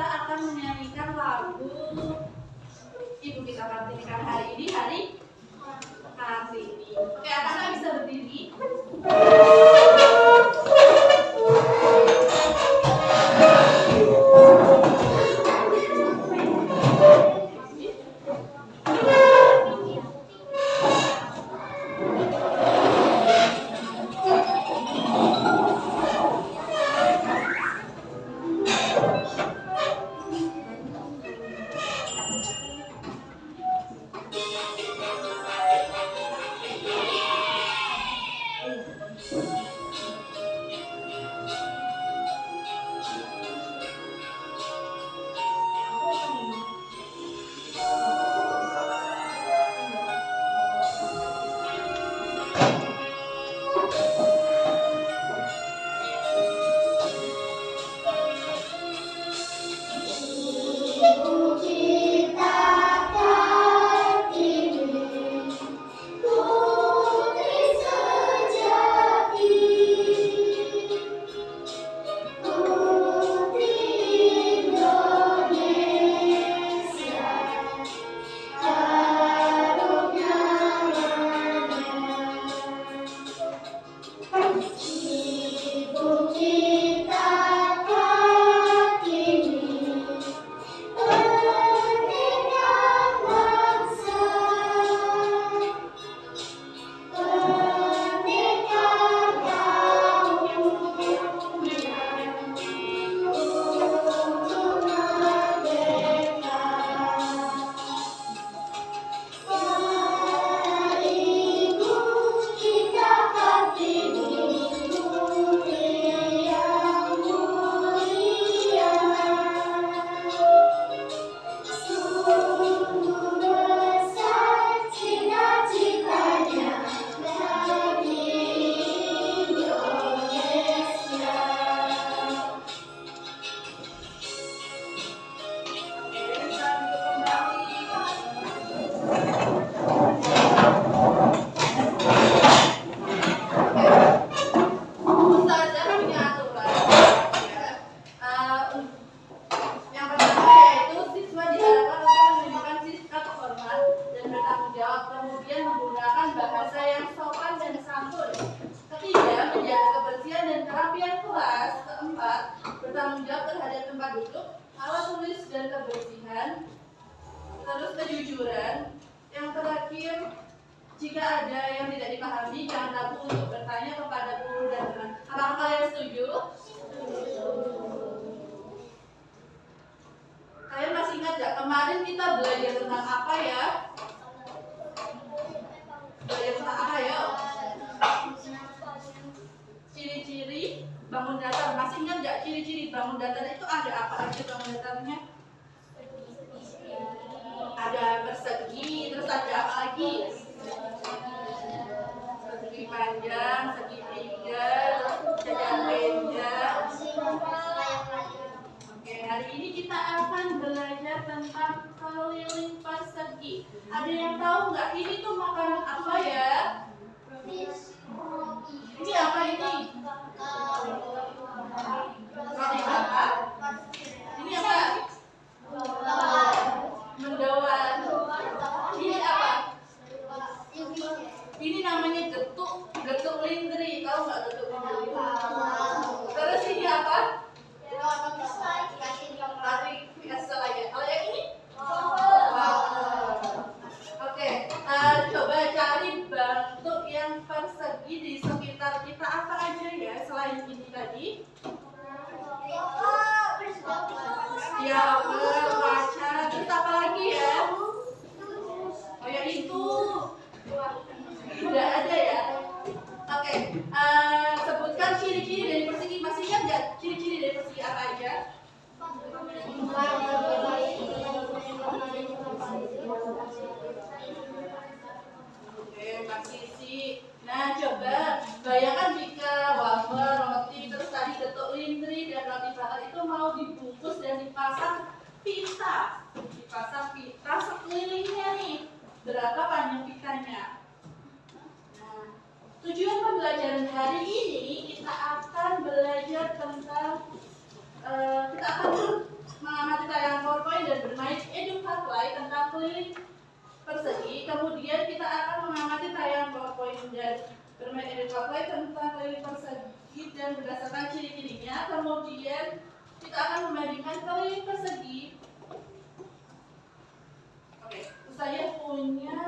akan menyanyikan lagu Ibu kita Kartini kan hari ini hari Kartini. Oke, anak-anak bisa berdiri. Bertanggung jawab terhadap tempat duduk, alat tulis dan kebersihan, terus kejujuran. Yang terakhir, jika ada yang tidak dipahami, jangan ragu untuk bertanya kepada guru dan teman. Apakah kalian setuju? Kalian masih ingat gak kemarin kita belajar tentang apa ya? Belajar tentang apa ya? Ciri-ciri bangun datar. Masih ingat gak ciri-ciri bangun datar itu ada apa aja bangun datarnya? Ada persegi, terus ada apa lagi? Persegi panjang, segi tiga, jajar panjang. Oke, hari ini kita akan belajar tentang keliling persegi. Ada yang tahu nggak ini tuh makanan apa ya? Ini apa ini? Roti bakar. Ini apa? Mendoan. Ini apa? Ini namanya getuk lindri. Tahu nggak getuk lindri? Terus ini apa? Roti biasa lagi. Kalau yang ini? Oke, coba cari bentuk yang persegi di sekitar kita apa aja ya selain ini tadi? Ya, kaca. Terus apa lagi ya? Oh ya itu. Udah ada ya. Oke, sebutkan ciri-ciri dari persegi. Masih ingat nggak ciri-ciri dari persegi apa aja? Oke, masih sih. Nah, coba bayangkan jika wafer, roti, terus tadi getuk lindri dan roti bakar itu mau dibungkus dan dipasang pita. Dipasang pita sekelilingnya nih. Berapa panjang pitanya? Nah, tujuan pembelajaran hari ini kita akan belajar tentang kita akan mengamati Bermain play tentang keliling persegi dan berdasarkan ciri-cirinya, kemudian kita akan membandingkan keliling persegi. Oke, saya punya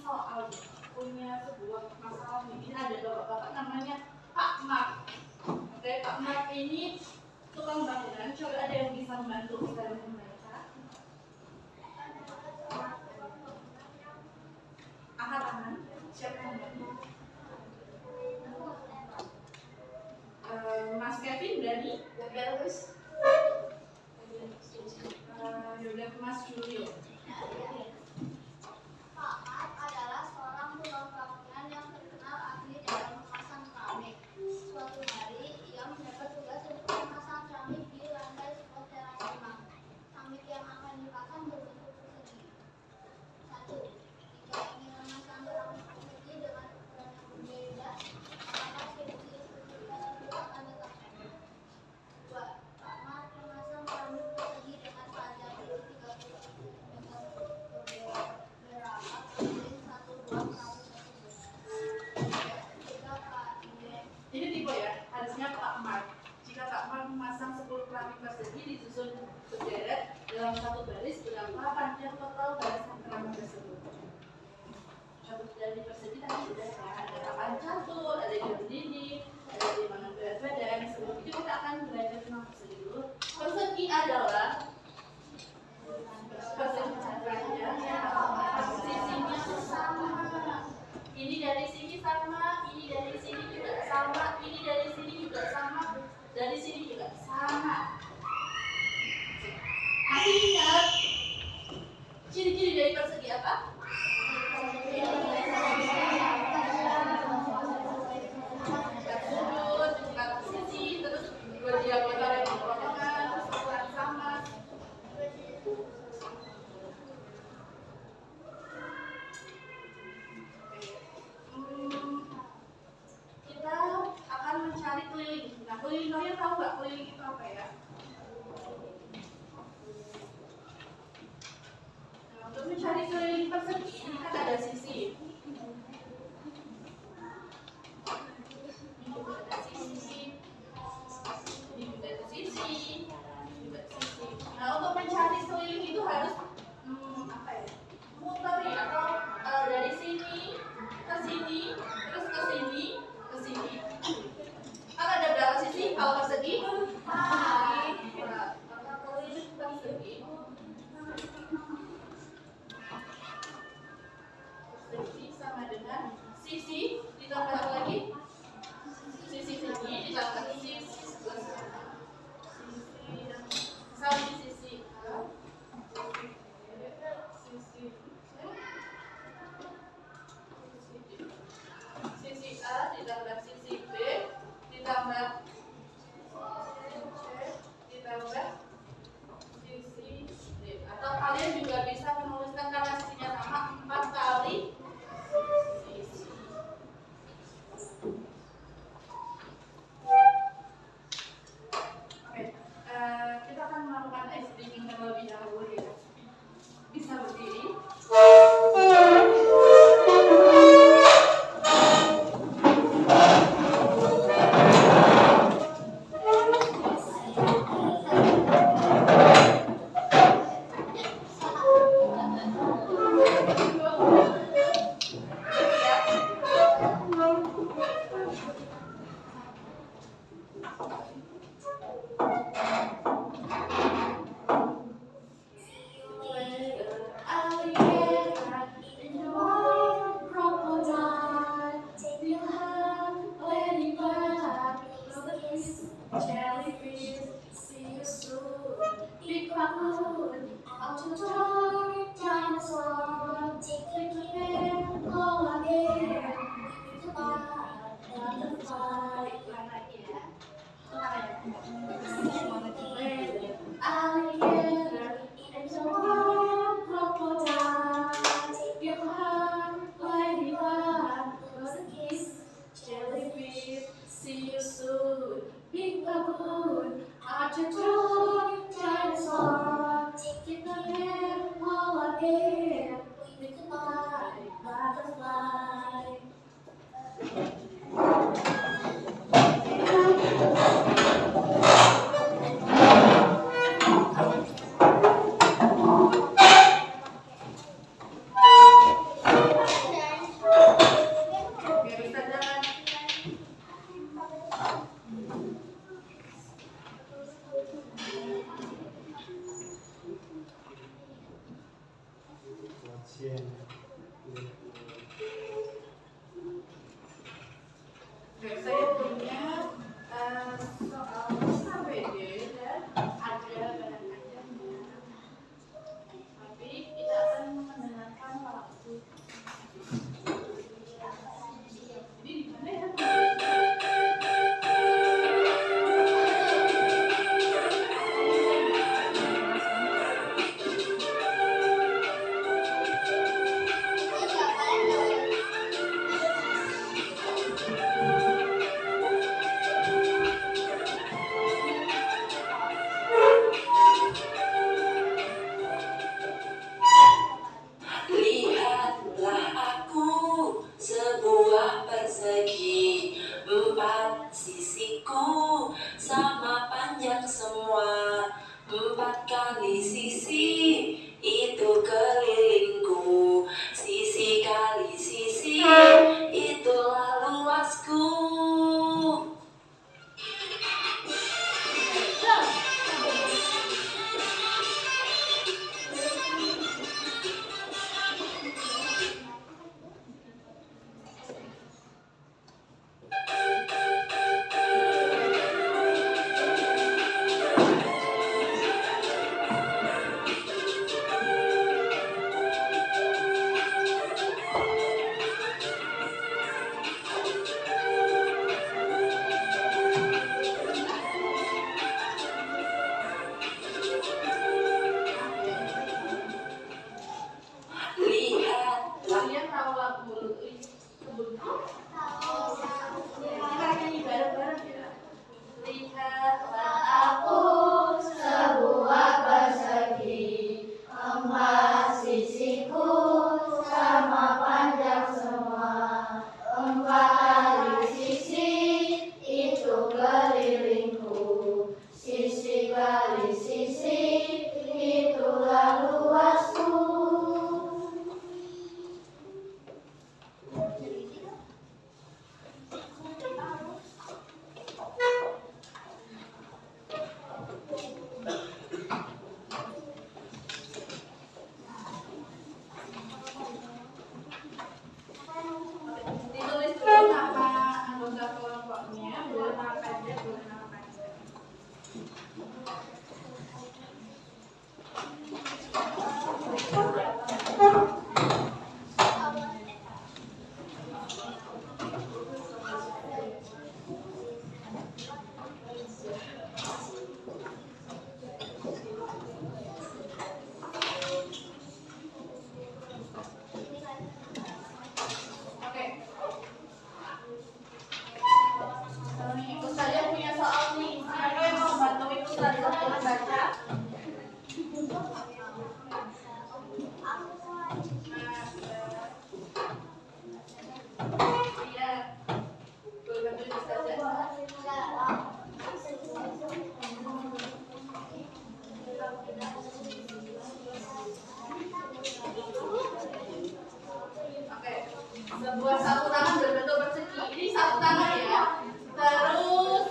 soal, punya sebuah masalah ini. Ada bapak-bapak namanya Pak Mark. Oke, Pak Mark ini tukang bangunan. Coba ada yang bisa membantu saya membaca? Angkat tangan. Siapa yang berani? Mas Kevin berani? Terus yaudah Mas Julio. Pak Mat adalah seorang tukang bangunan yang terkenal ahli dalam memasang keramik. Suatu hari, ia mendapat tugas untuk memasang keramik di lantai sebuah teras rumah. Keramik yang akan dipasang berbentuk persegi. 1. Jika ingin memasang keramik persegi dengan ukuran yang berbeda, maka solusi spesifikasi itu akan tetap sama. 2. Pak Mat memasang keramik persegi dengan panjang 30 cm berapat keliling satu ruang tamu tersebut. Jika Pak Ini tipe ya, harusnya Pak Mark. Jika Pak Mark memasang 10 keramik persegi disusun berderet dalam satu baris, berapa panjang total barisan keramik tersebut? Satu dari persegi tadi sudah ya, ada papan catur, ada garis dinding, ada timbangan berat badan. Sebelum itu kita akan belajar tentang persegi dulu. Persegi adalah persegi panjangnya, sisinya sama. Ini dari sini sama, ini dari sini juga sama, ini dari sini juga sama, dari sini juga sama. Masih ingat ciri-ciri dari persegi apa? Dekat sudut, dekat sisi, terus dua diagonal yang berpotongan, terus ukuran sama. Kita akan mencari keliling. Nah, keliling kalian tahu nggak keliling itu apa ya? Nah, untuk mencari keliling persegi ini kan ada sisi. Ini juga ada sisi. Ini juga ada sisi. Ini juga ada sisi. Nah, untuk mencari keliling itu harus apa ya? Muter ya, atau dari sini ke sini, terus ke sini, ke sini. Kan ada berapa sisi kalau persegi? Maka keliling persegi. Persegi sama dengan sisi ditambah apa lagi? Sisi sini ditambah sisi plus sisi sama sisi sisi A ditambah sisi B ditambah ditambah sisi D. Atau kalian juga bisa menuliskan karena sisinya sama 4 kali sisi. Oke, kita akan melakukan ice breaking terlebih dahulu ya. Bisa berdiri. Jellyfish, see you soon. Big raccoon, out the door, dinosaur, take the clear, go again. Butterfly, alligator, and the warm crocodile. Take your hand, ladybug, was a kiss. Jellyfish, see you soon. Big baboon, Archer, dinosaur, take it again, go again. Oke, saya punya soal KBD dan ada barang-barangnya. Tapi kita akan mendengarkan lagu. Ini di mana ya? Lihatlah aku sebuah persegi, 4 sisiku sama panjang semua, 4 kali sisi itu kelilingku, sisi kali sisi itulah luasku. Kalian tahu lagu sebelumnya? Kita nyanyi bareng-bareng ya. Lihatlah aku sebuah persegi, 4 sisiku sama panjang semua, 4 kali sisi itu kelilingku, sisi kali sisi itulah luasku. Ditulis dulu nama anggota kelompoknya, boleh nama pendek, boleh nama panjang. Oke. Ustazah punya soal nih. Siapa yang mau bantuin Ustazah untuk baca? Iya. Boleh bantuin Ustazah? Oke. Sebuah sapu tangan berbentuk persegi. Ini sapu tangan ya. Terus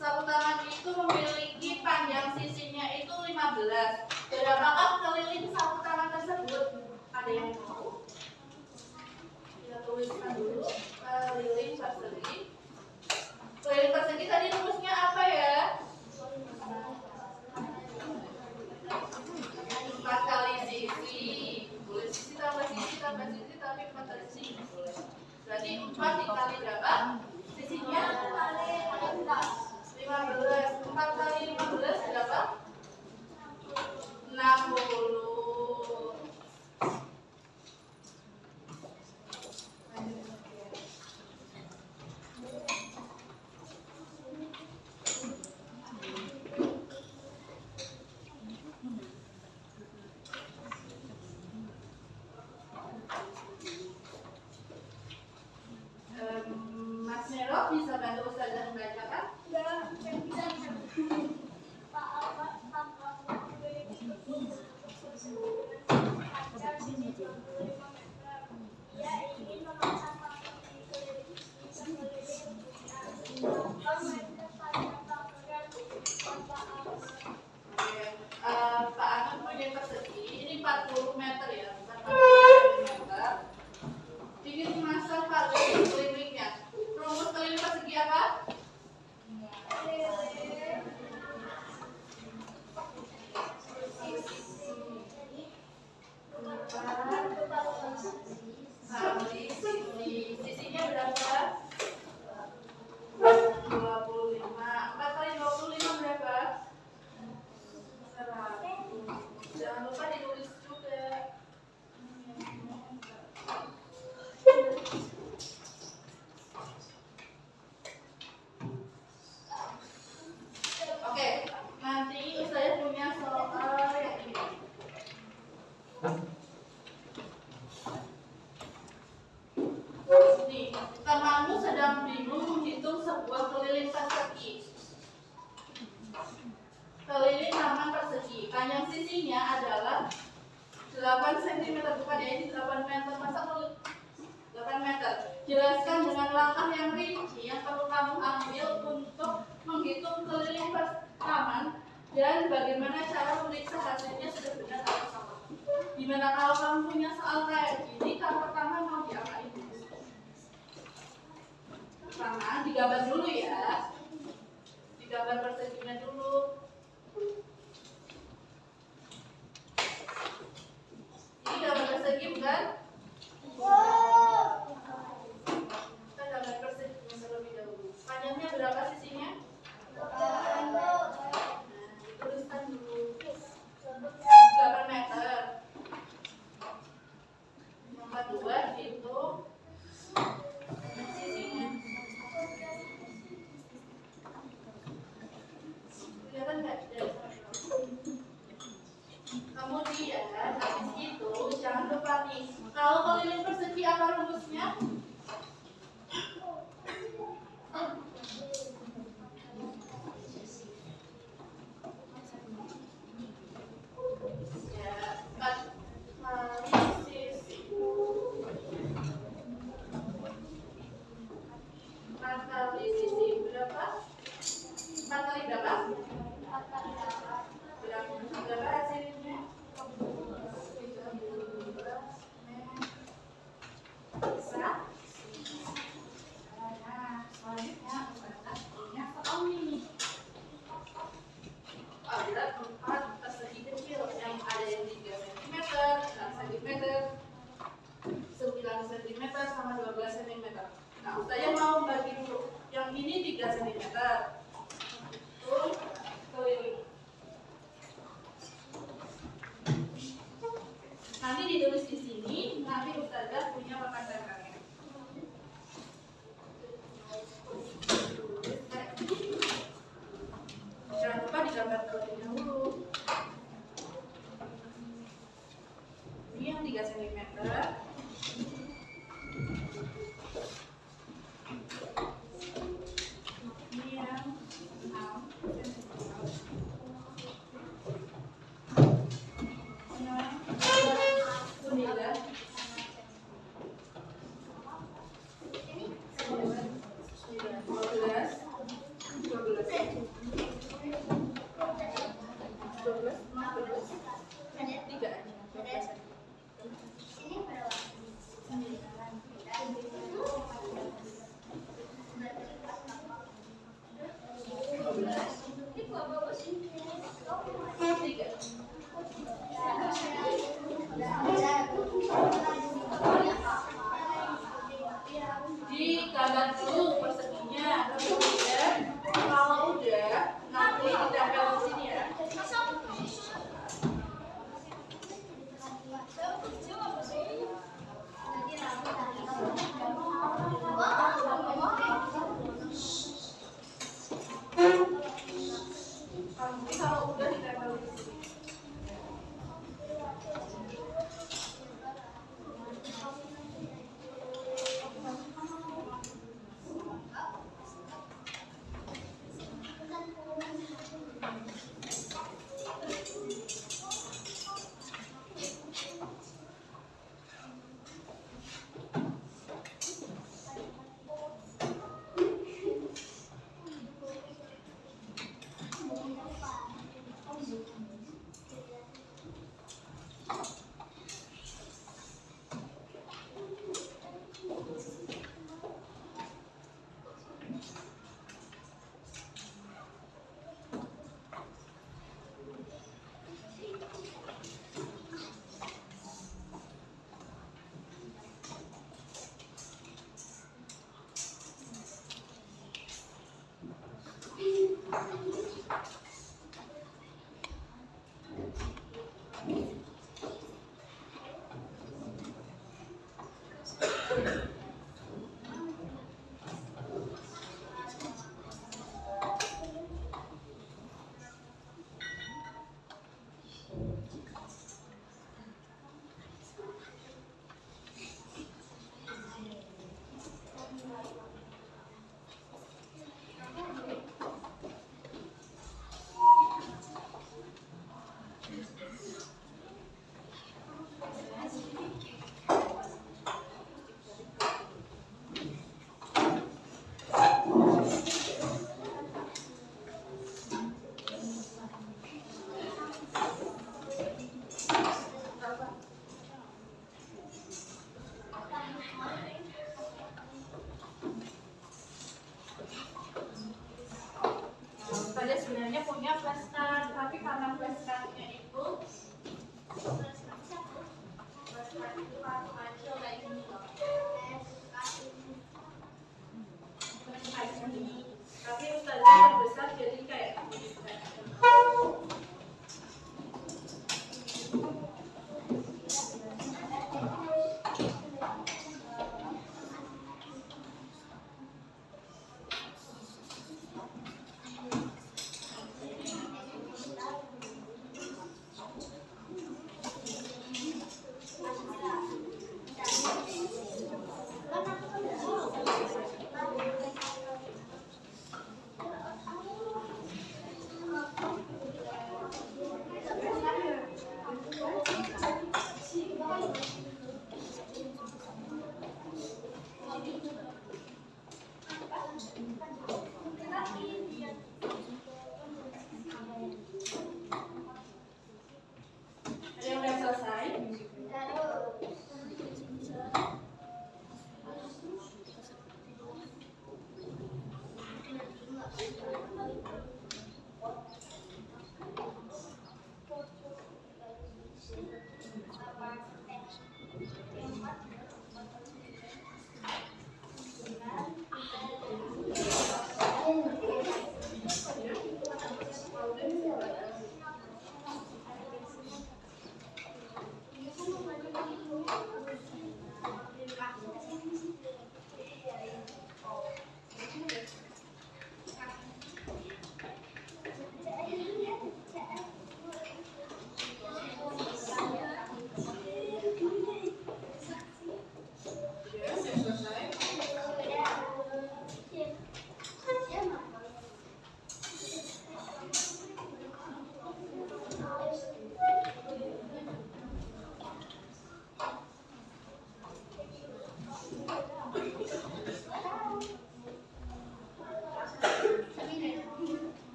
sapu tangan itu memiliki panjang sisinya itu 15. Berapakah keliling sapu tangan tersebut? Ada yang tahu? Kita tuliskan dulu. Keliling persegi. Keliling persegi tadi rumusnya apa ya? 4 kali sisi. Boleh sisi tambah sisi tambah sisi tapi 4 kali sisi boleh. Berarti 4 dikali berapa? Sisinya 15. 4 kali 15 berapa? 60. Mas Nero bisa bantu Ustazah membacakan? Pak Anton punya persegi, ini 40 meter ya, bukan 40 meter. Nih, temanmu sedang bingung menghitung sebuah keliling persegi. Keliling taman persegi. Panjang sisinya adalah 8 cm, bukan ya, ini 8 meter. Masa 8 meter. Jelaskan dengan langkah yang rinci yang perlu kamu ambil untuk menghitung keliling taman dan bagaimana cara memeriksa hasilnya sudah benar atau salah. Gimana kalau kamu punya soal kayak gini, kamu pertama mau diapain? Pertama, digambar dulu ya. Digambar perseginya dulu. Ini gambar persegi bukan? Kita gambar perseginya terlebih dahulu. Panjangnya berapa sisinya? Tuliskan dulu 8 meter. Yang kedua itu sisinya. Kelihatan nggak? Kemudian habis itu jangan lupa nih, kalau keliling persegi apa rumusnya? Nah, saya mau bagi dulu. Yang ini 3 cm. Itu keliling. Nanti ditulis di sini, nanti Ustazah punya papan datarnya. Jangan lupa digambar terlebih dahulu. Ini yang 3 cm. Digambar dulu perseginya, kemudian kalau udah nanti ditempel di sini ya. Nanti kalau udah ditempel di sini.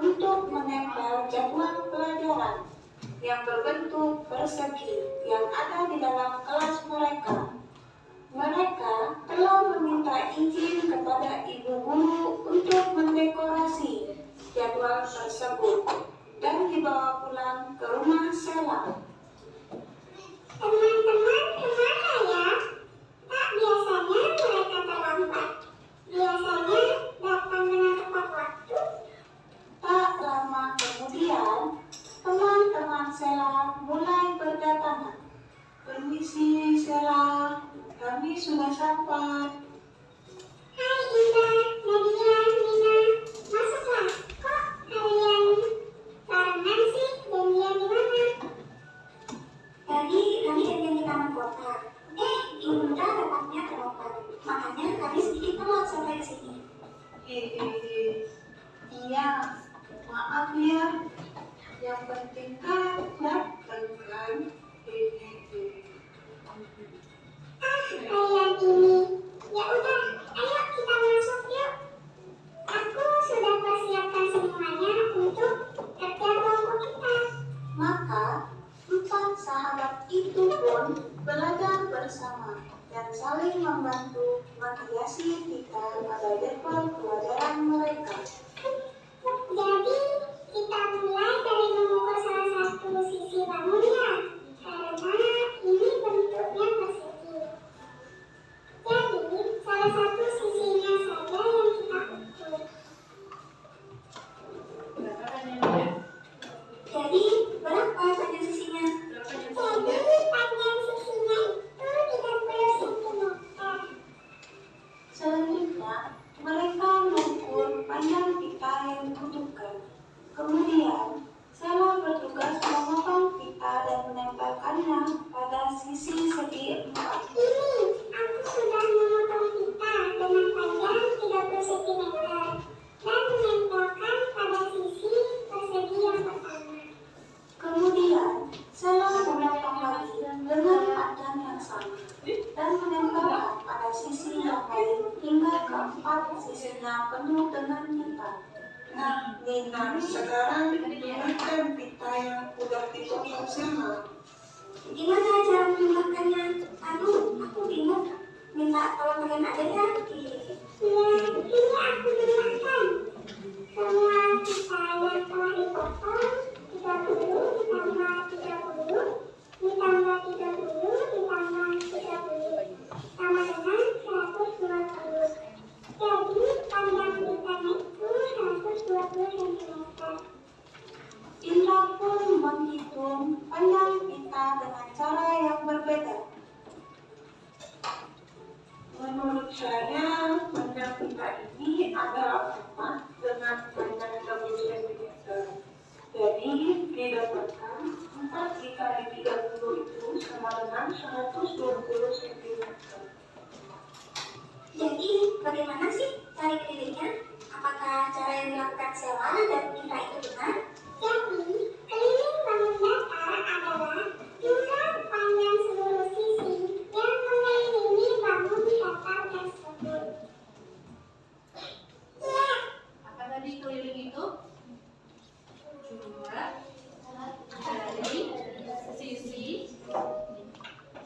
untuk menempel jadwal pelajaran yang berbentuk persegi yang ada di dalam kelas mereka. Mereka telah meminta izin kepada ibu guru untuk mendekorasi jadwal tersebut dan dibawa pulang ke rumah Sela. Teman-teman kemana ya? Tak biasanya mereka terlambat. Biasanya datang dengan tepat waktu. Tak lama kemudian, teman-teman Sela mulai berdatangan. Permisi Sela, kami sudah sampai. Hai Indah, Nadia, Nina, masuklah. Kok kalian barengan sih? Janjian di mana? Tadi kami janjian di taman kota. Ibunda datangnya terlambat. Makanya kami sedikit telat sampai ke sini. Iya, maaf ya. Yang penting kan datang kan. Kalian ini. Ya udah, ayo kita masuk yuk. Aku sudah persiapkan semuanya untuk kerja kelompok kita. Maka 4 sahabat itu pun belajar bersama dan saling membantu menghiasi pita pada jadwal pelajaran mereka. Jadi, kita mulai dari mengukur salah satu sisi bangunnya, karena ini bentuknya persegi. Jadi, salah satu sisinya saja yang kita ukur. Berapa kan ini? Jadi, berapa panjang sisinya? Jadi, panjang sisinya itu 30 cm. Selanjutnya, mereka mengukur panjang pita yang dibutuhkan. Kemudian, Sela bertugas memotong pita dan menempelkannya pada sisi segi 4. Ini, aku sudah memotong pita dengan panjang 30 cm dan menempelkan pada sisi persegi yang pertama. Kemudian, Sela memotong lagi dengan panjang yang sama dan menempelkan pada sisi yang lain hingga keempat sisinya penuh dengan pita. Nah, Nina, sekarang gunakan pita yang udah dipotong Sela. Gimana cara menggunakannya? Aduh, aku bingung. Minta tolong kalian aja ya. Ya, ini aku gunakan. Semua pita yang telah dipotong 30 ditambah 30 ditambah 30 ditambah 30 sama dengan 120. Jadi panjang pitanya itu 120 cm. Indra pun menghitung panjang pita dengan cara yang berbeda. Menurut saya, panjang pita ini adalah sama dengan panjang 30 cm. Jadi, didapatkan 4 dikali 30 itu sama dengan 120 cm. Jadi, bagaimana sih cari kelilingnya? Apakah cara yang dilakukan Sela dan Indra itu benar? Jadi keliling bangun datar adalah jumlah panjang seluruh sisi yang mengelilingi bangun datar tersebut. Ya, Apa tadi keliling itu? Jumlah dari sisi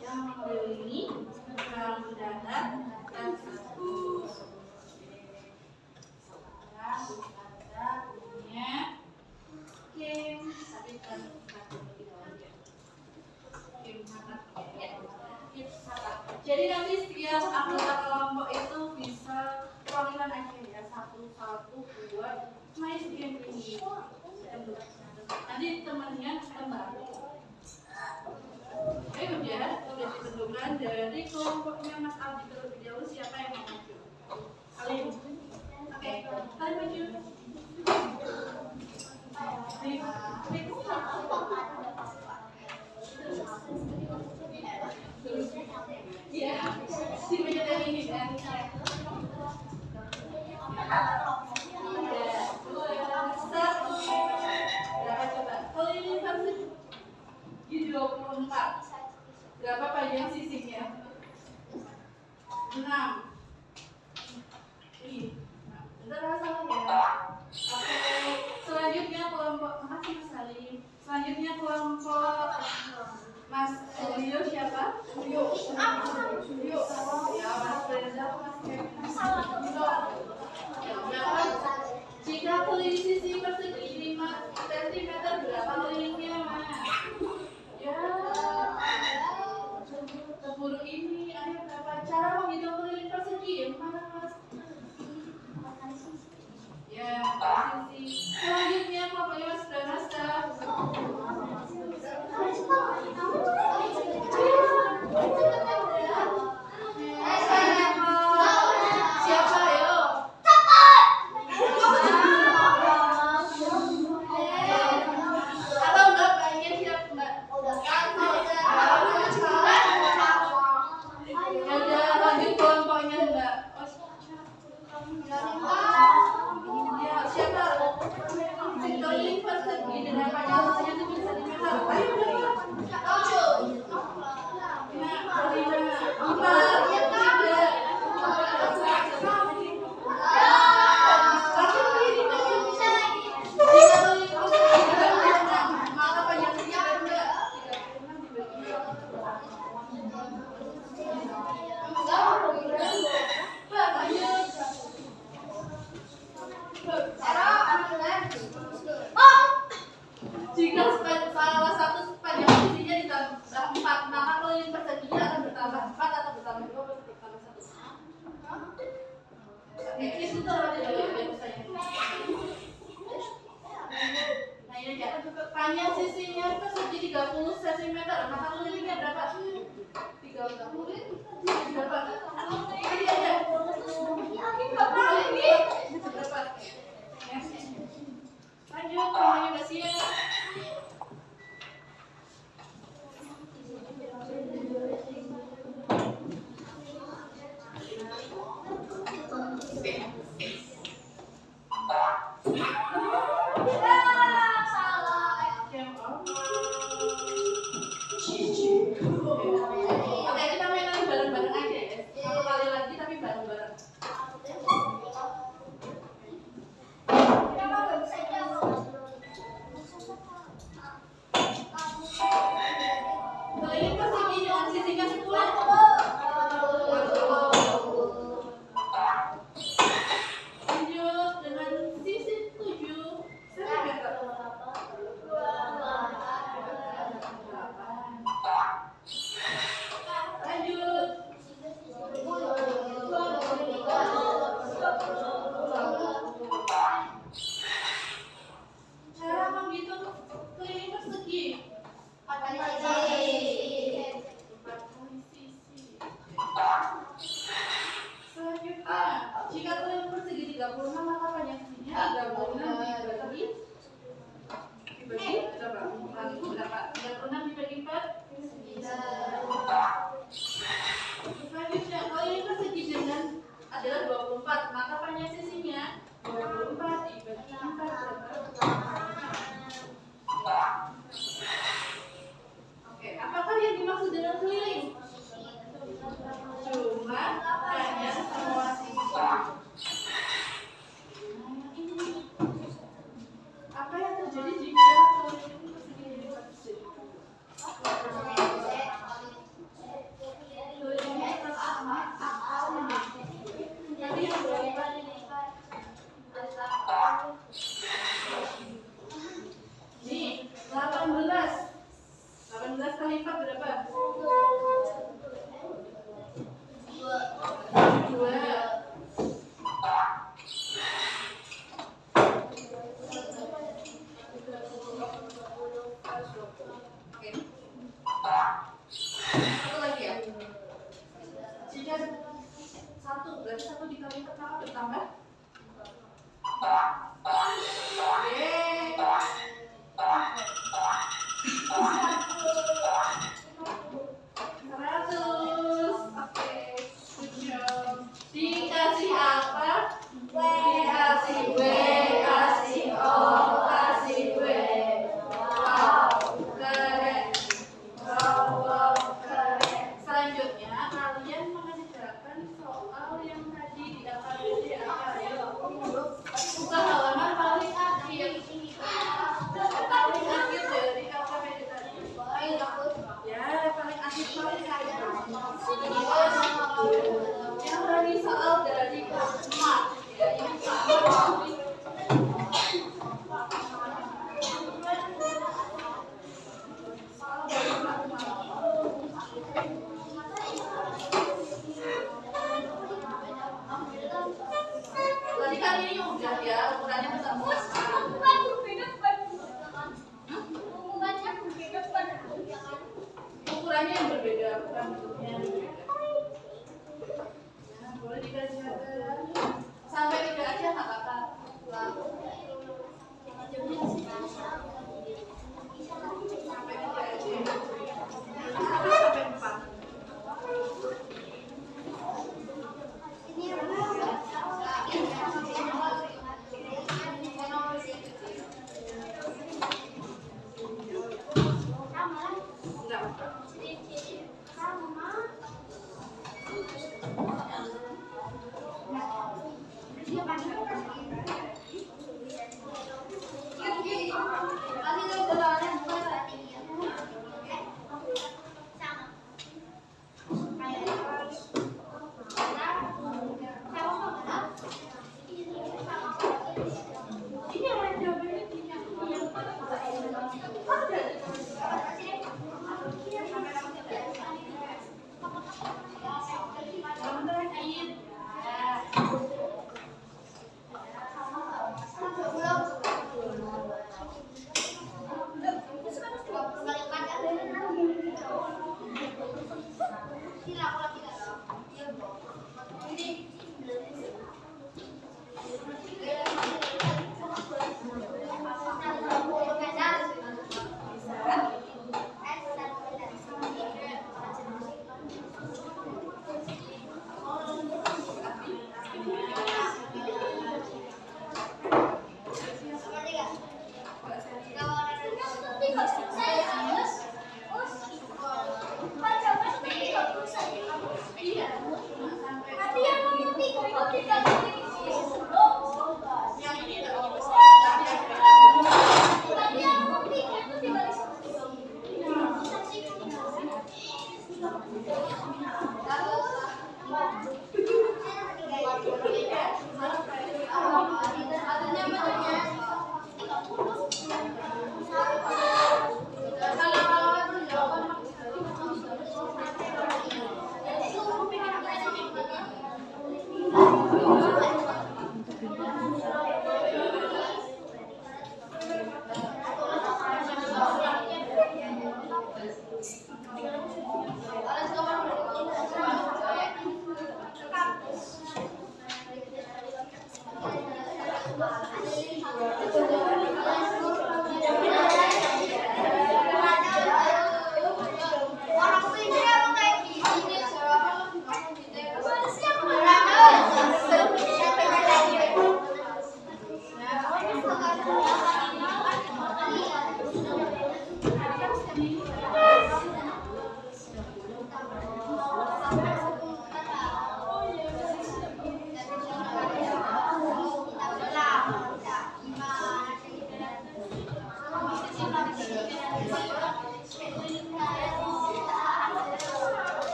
yang mengelilingi bangun datar tersebut. Sekarang kita punya game, tapi kan lebih awal ya. Game matak ya. Game matak. Jadi nanti setiap anggota kelompok itu bisa perwakilan aja ya, 1, 1, 2 main game ini. Nanti temannya kembali. Udah ditentukan dari kelompoknya Mas Aldi terlebih dahulu siapa yang mau maju. Kalian, oke, kalian maju. Iya, si meja ini kan. Satu. Berapa coba? Kalau ini 24. Berapa panjang sisinya? 6. Ih, bentar salah ya. Oke, selanjutnya Selanjutnya kelompok, makasih Mas Salim. Selanjutnya kelompok Mas Rio siapa? Rio. Ya, Mas Reza, Mas Kevin. Jika keliling sisi persegi 5 cm berapa kelilingnya, Mas? Ya, keburu ini. Ayo berapa? Cara menghitung keliling persegi mana, Mas? Ya, sisi. Selanjutnya kelompoknya Mas Pranasta. Siapa yo? Atau enggak pengen siap enggak? Ya udah lanjut kelompoknya enggak? Ya siapa? Keliling persegi dengan panjang 1 cm. Ayo berapa? Jika salah satu sepanjang sisinya ditambah 4, maka keliling perseginya akan bertambah 4 atau bertambah 2 atau bertambah 1. Itu tuh aja dulu saya. Nah ini aja. Panjang sisinya persegi 30 cm, maka kelilingnya berapa? 30. Berapa? Ini aja. Berapa? Lanjut, semuanya udah siap. Oke, kita main bareng-bareng aja ya. Satu kali lagi tapi bareng-bareng. Keliling persegi dengan sisinya 10. Lanjut dengan sisi 7 cm. Lanjut. Cara menghitung keliling persegi. 4 kali sisi. Selanjutnya, jika keliling persegi 36, maka panjang sisinya 36 dibagi berapa? 36 dibagi 4. Selanjutnya, keliling persegi dengan adalah 24, maka panjang sisinya 24 dibagi 4 berapa? Oke, apakah yang dimaksud dengan keliling? Cuma panjang semua sisi. Apa yang terjadi jika keliling persegi dilipat jadi? Kelilingnya tetap sama tapi yang berlipat. Nih, 18 kali 4 berapa? 2.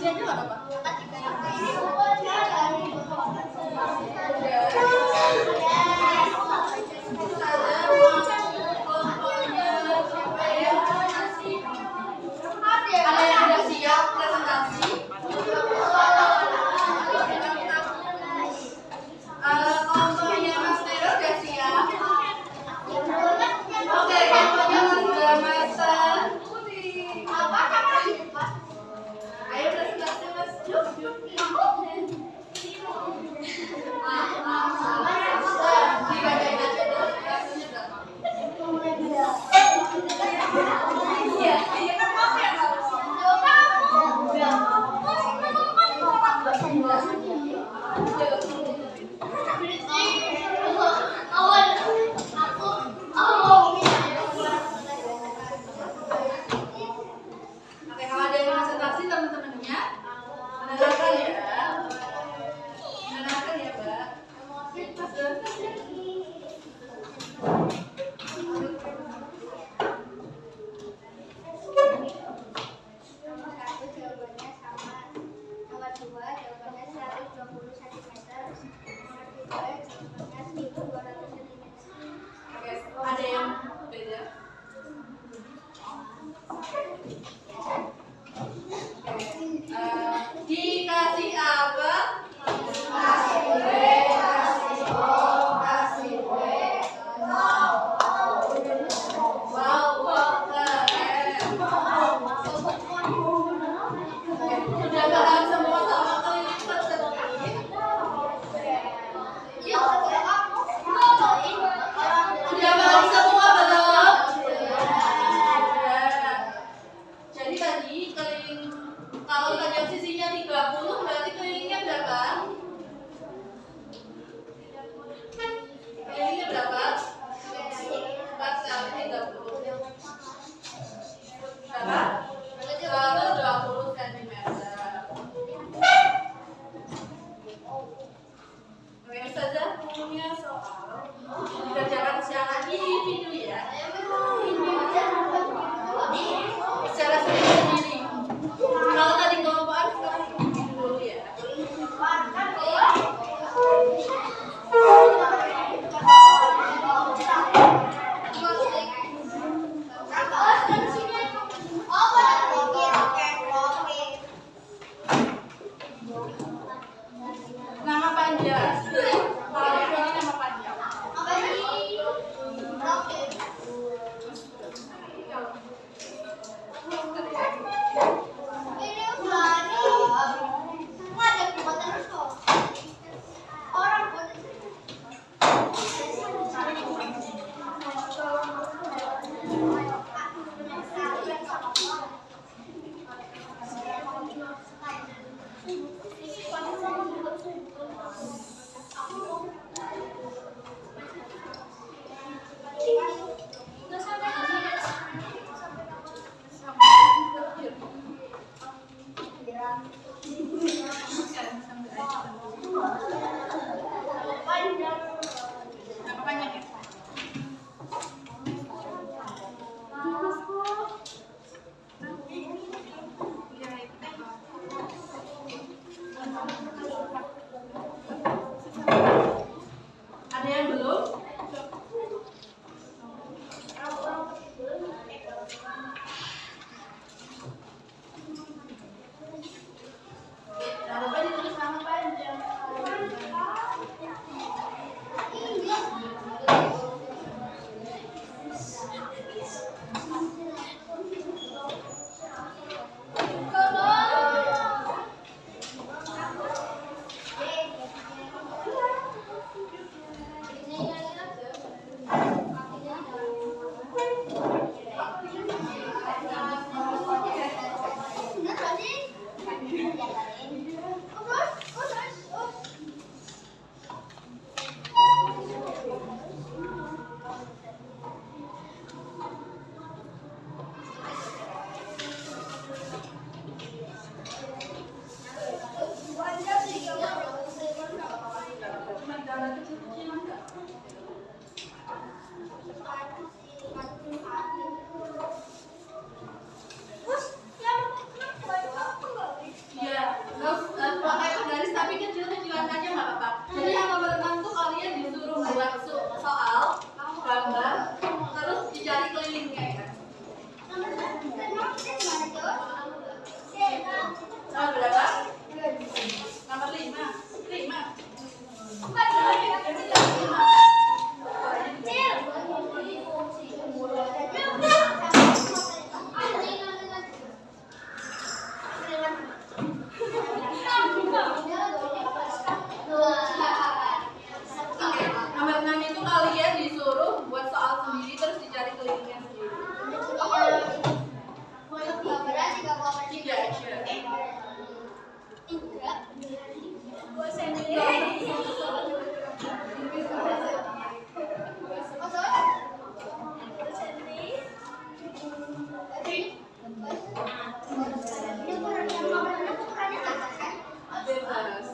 sini aja nggak apa-apa. Ada yang udah siap presentasi? Kelompoknya Mas Tero udah siap? Oke, kelompoknya Mas Damasan. Ayo presentasi Mas. Yuk. Dibacain aja dulu presentasinya berapa? Iya, iya kan mau ya kamu? Oke, kalau ada yang presentasi teman-temannya mendengarkan ya. Mendengarkan ya, Mbak. Nomor 1 jawabannya sama. Nomor 2 jawabannya 120 cm. Nomor 3 jawabannya 1200 cm. Oke, ada yang beda? Dikasih apa? Kasih B, kasih O, kasih W. Wow, keren. Sudah paham semua sama keliling persegi? Sudah paham semua belum? Jadi tadi keliling, kalau tadi yang sisinya 30 berarti kelilingnya berapa? Kelilingnya berapa? 4 kali 30. Berapa? 120 cm. Oke, Ustazah punya soal dikerjakan secara individu ya. Secara sendiri-sendiri. Kalau tadi kelompokan Nomor berapa? Nomor 5. 5. Nomor 6 itu kalian disuruh buat soal sendiri terus dicari kelilingnya sendiri. 3 aja. Bebas.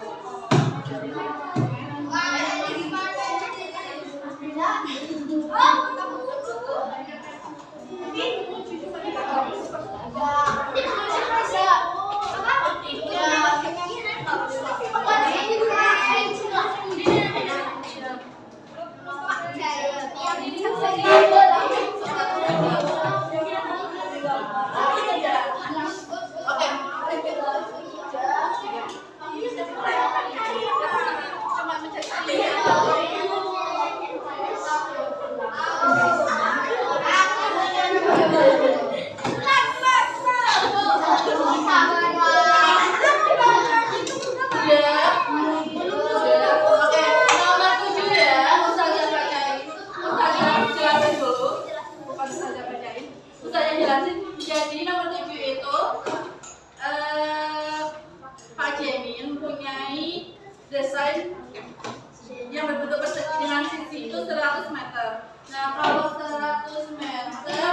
Thank you. Jadi nomor 7 itu Pak Jemin mempunyai desain yang berbentuk persegi dengan sisi itu 100 meter. Nah, kalau 100 meter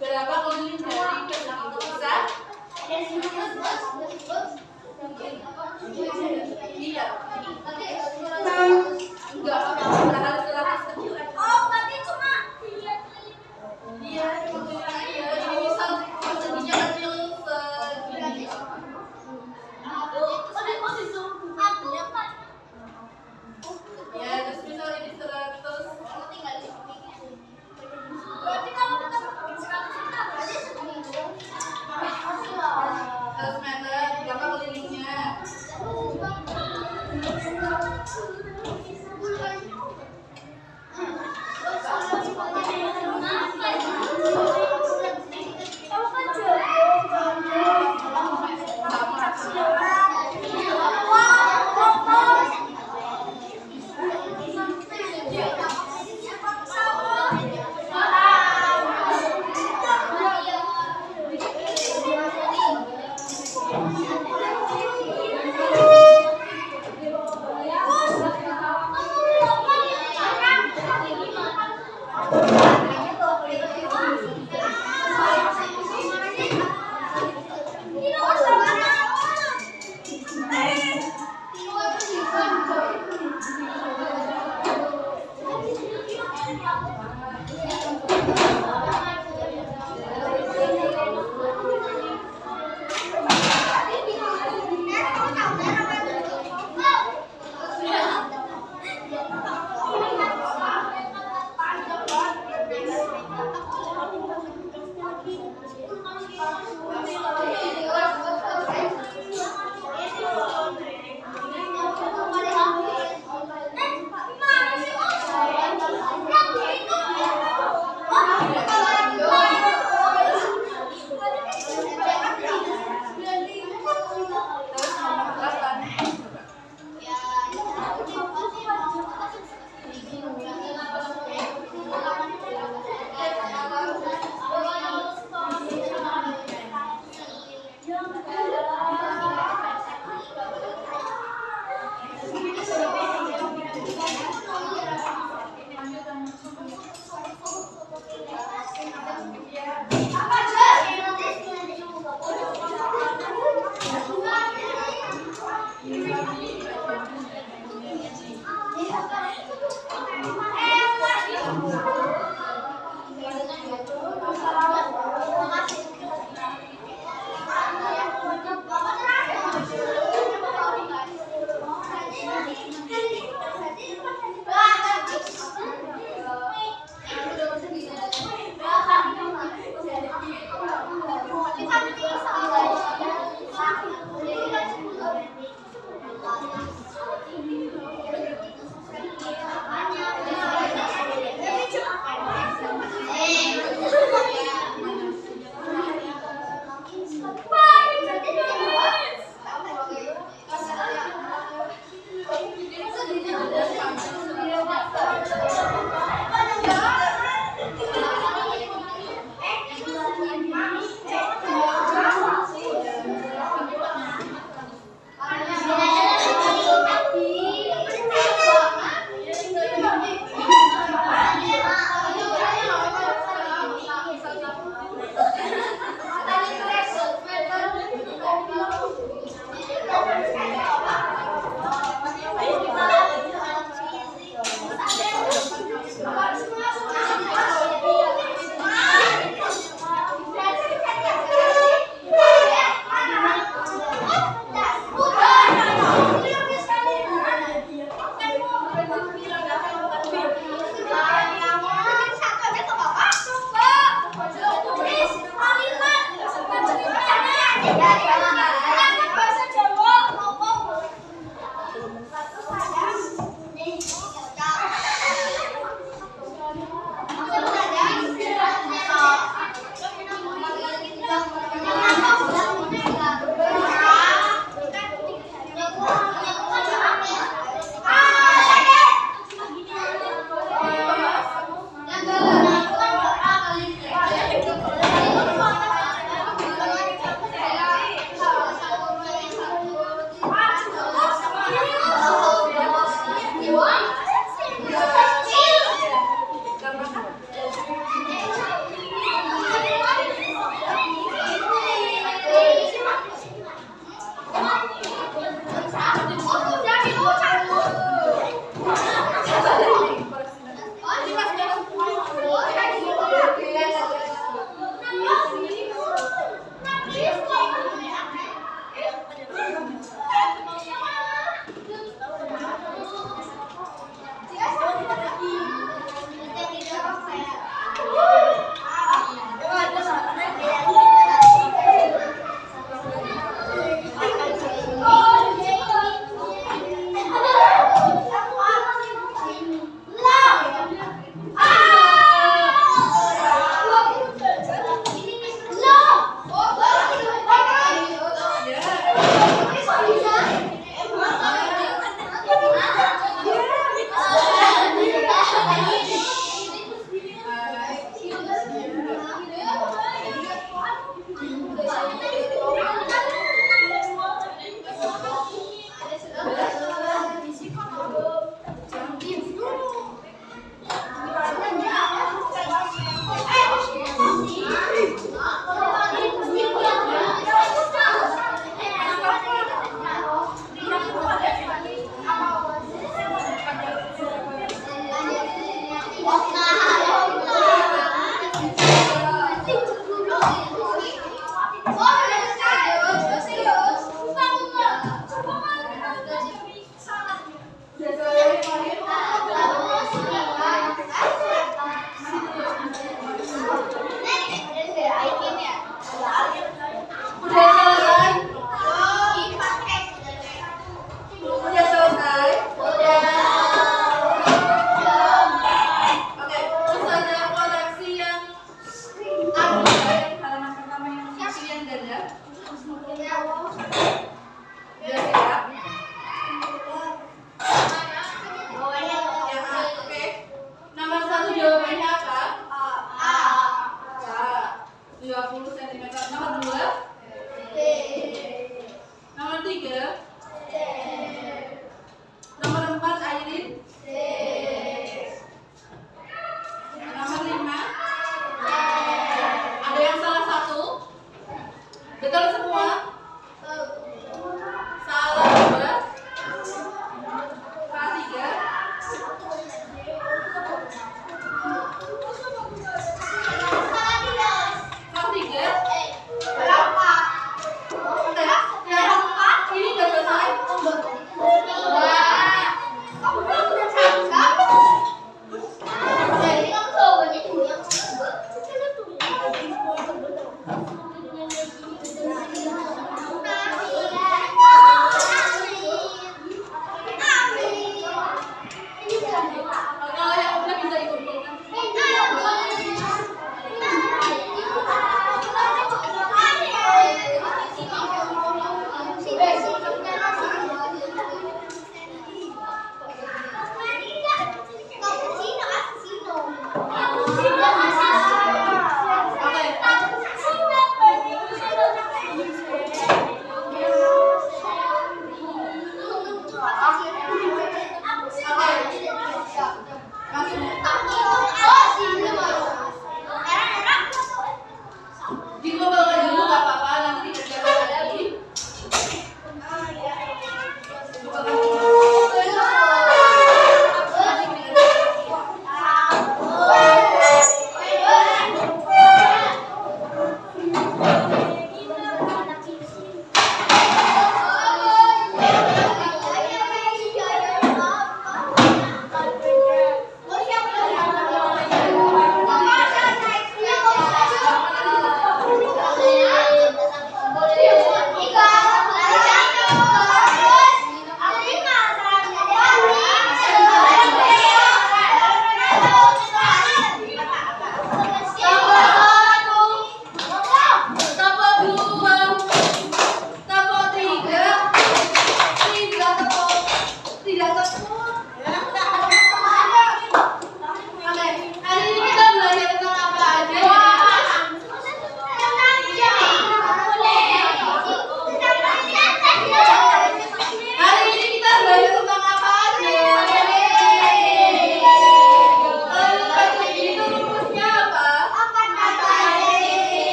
berapa keliling dari persegi itu bisa? Iya. Enggak, berapa 100 kecil aja. Iya, ini misal perseginya kecil segini. Ya, terus misal ini 100. Berarti kalau kita pakai 100 kita berarti segini. 100 meter, berapa kelilingnya?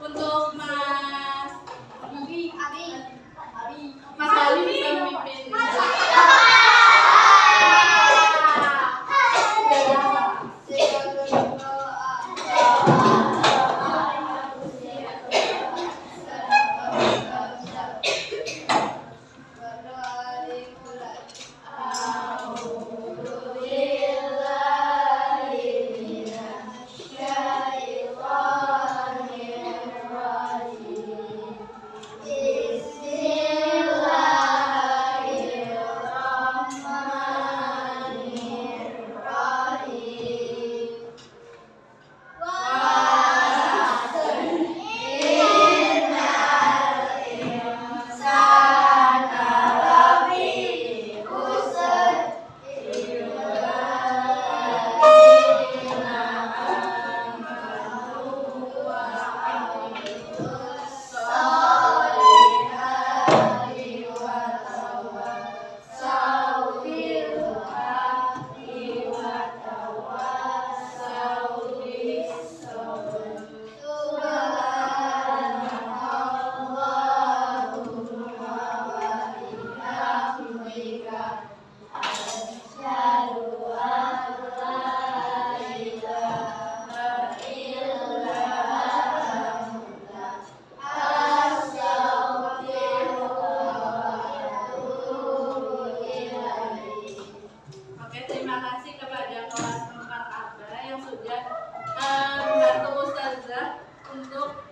Untuk Mas Abi. Mas Ali bisa memimpin. Oke, terima kasih kepada kelas 4 ABA yang sudah membantu Ustazah untuk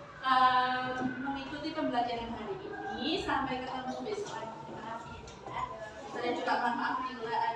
mengikuti pembelajaran hari ini. Sampai ketemu besok lagi. Terima kasih ya. Saya juga mohon maaf bila ada